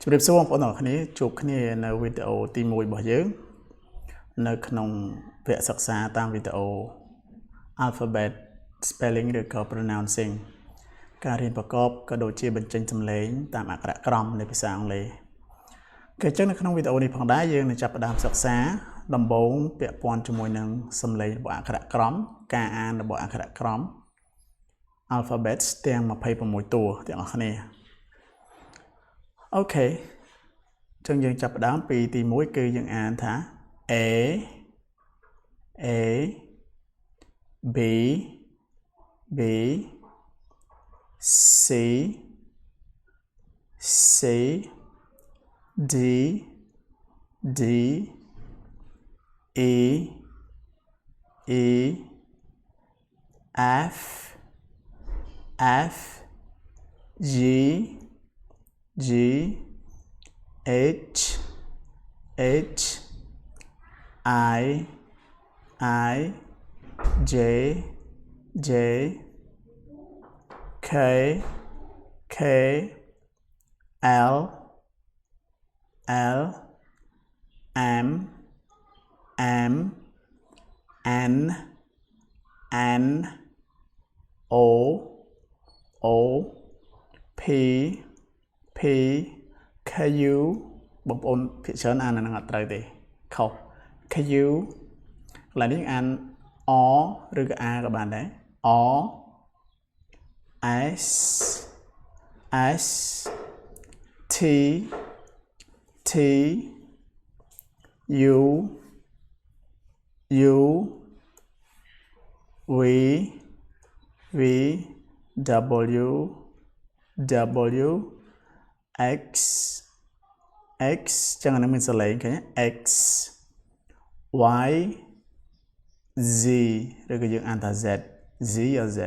ជម្រាបសួរបងប្អូនទាំងអស់គ្នាជួបគ្នានៅវីដេអូទី1របស់យើងនៅក្នុងវគ្គសិក្សាតាមវីដេអូ Alphabet Spelling ឬក៏ Pronouncing ការរៀនប្រកបក៏ដូចជាបញ្ចេញសំឡេងតាមអក្សរក្រមនៃភាសាអង់គ្លេសគឺអញ្ចឹងនៅក្នុងវីដេអូនេះផងដែរយើងនឹងចាប់ផ្ដើមសិក្សាដំបូងពាក់ព័ន្ធជាមួយនឹងសំឡេងរបស់អក្សរក្រមការអានរបស់អក្សរក្រម Alphabets ទាំង26តួទាំងអស់គ្នាអូខេចឹងយើងចាប់ផ្ដើមពីទី1គឺយើងអានថា A B B C C D D E E F F G G H H I J J K K L L M M N N O O P P KU បងប្អូនភាគច្រើនអាននឹងអត់ត្រូវទេខុស KU កន្លែងនេះអាន O ឬក៏ A ក៏បានដែរ O S S T T U U V V W W X X ចឹងអានឹងមានសលេងឃើញ X Y Z ឬក៏យើងអានថា Z Z ឬ Z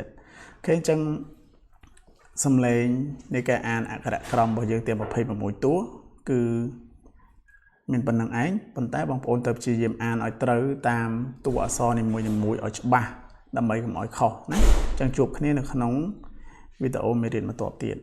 ឃើញចឹងសំឡេងនៃការអានអក្សរក្រមរបស់យើងទាំង26តួគឺមានប៉ុណ្្នឹងឯងប៉ុន្តែបងប្អូនត្រូវព្យាយាមអានឲ្យត្រូវតាមតួអក្សរនីមួយៗឲ្យច្បាស់ដើម្បីកុំឲ្យខុសណាចឹងជួបគ្នានៅក្នុងវីដេអូមេរៀនបន្តទៀត